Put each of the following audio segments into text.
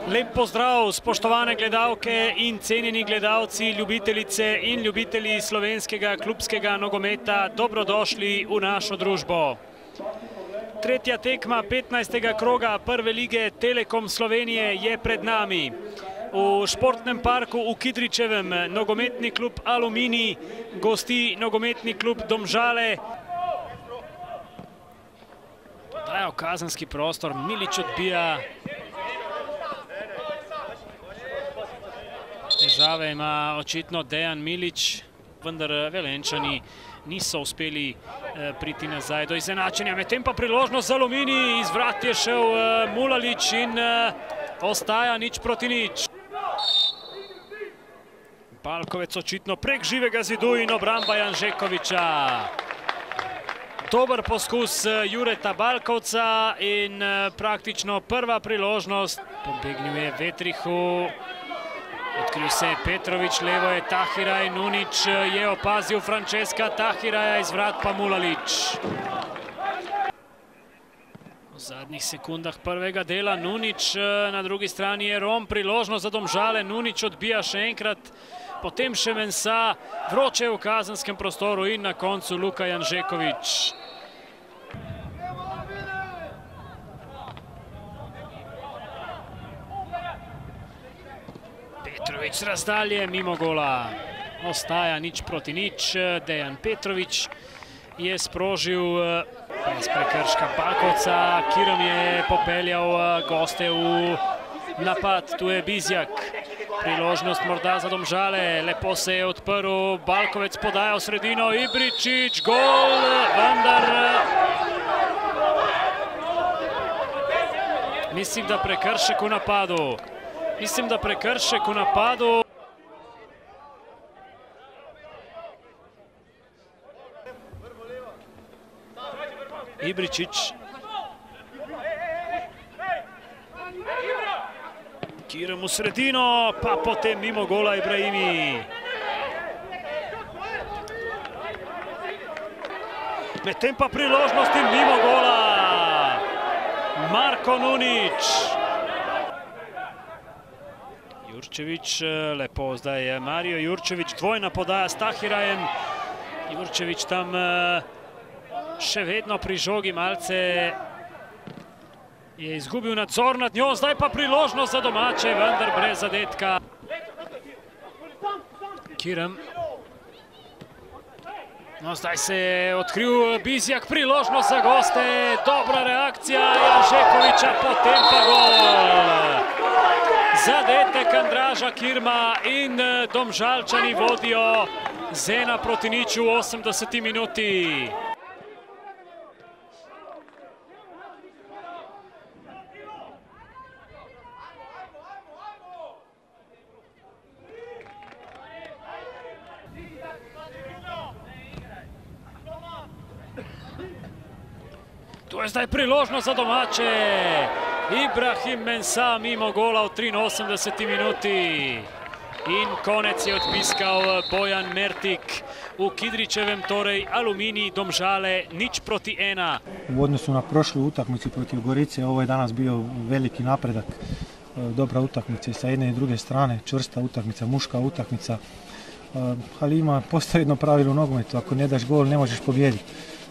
Lep pozdrav, spoštovane gledalke in cenjeni gledalci, ljubitelice in ljubitelji slovenskega klubskega nogometa, dobrodošli v našo družbo. Tretja tekma 15. kroga prve lige Telekom Slovenije je pred nami. V športnem parku v Kidričevem nogometni klub Aluminij gosti nogometni klub Domžale. Dajo kazenski prostor, Milič odbija. Težave ima očitno Dejan Milič, vendar Velenjčani niso uspeli priti nazaj do izenačenja. Medtem pa priložnost za Aluminij, iz vrat je šel Mulalič in ostaja 0:0. Balkovec očitno prek živega zidu in obramba Janžekoviča. Dober poskus Jureta Balkovca in praktično prva priložnost. Pobegnil je Vetrihu. Odkril se je Petrovič, levo je Tahiraj, Nunič je opazil Frančeska Tahiraja, iz vrat pa Mulalič. V zadnjih sekundah prvega dela Nunič, na drugi strani je Rom, priložnost za Domžale, Nunič odbija še enkrat, potem še Mensa, vroče v kazenskem prostoru in na koncu Luka Janžekovič. Petrovič z razdalje, mimo gola. Ostaja 0:0. Dejan Petrovič je sprožil brez prekrška Balkovca. Kirm je popeljal goste v napad. Tu je Bizjak. Priložnost morda za Domžale. Lepo se je odprl. Balkovec podaja v sredino. Ibričič, gol, vendar mislim, da prekršek v napadu. Ibričič. Kirm v sredino, pa potem mimo gola Ibrahimi. Medtem pa priložnosti mimo gola. Marko Nunič. Jurčevič, lepo zdaj je Marijo Jurčevič, dvojna podaja s Tahirajem. Jurčevič tam še vedno pri žogi, malce je izgubil nadzor nad njo, zdaj pa priložnost za domače, vendar brez zadetka. Kirm. No, zdaj se je odkril Bizjak, priložnost za goste, dobra reakcija Janžekoviča, potem pa gol. Zadetek Andraža Kirma in Domžalčani vodijo z 1:0 v 80. minuti. Tu je zdaj priložnost za domače. Ibrahim Mensa mimo gola v 83. minuti. In konec je odpiskal Bojan Mertik v Kidričevem, torej Aluminij Domžale 0:1. U odnosu na prošlu utakmicu protiv Gorice, ovo je danas bio veliki napredak. Dobra utakmica sa jedne i druge strane, čvrsta utakmica, muška utakmica. Ali postoji jedno pravilo u nogometu, ako ne daš gol ne možeš pobijediti.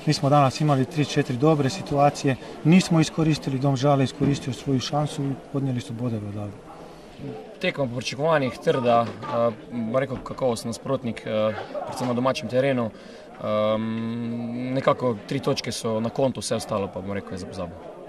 Mi smo danas imali 3-4 dobre situacije, nismo iskoristili, Domžale iskoristio svoju šansu i podnijeli su bodove odavde. Tekma po pričakovanjih, trda, rekel kakovostni nasprotnik, predvsem na domačem terenu. Nekako 3 točke so na kontu, vse ostalo pa bom rekel je za pozabo.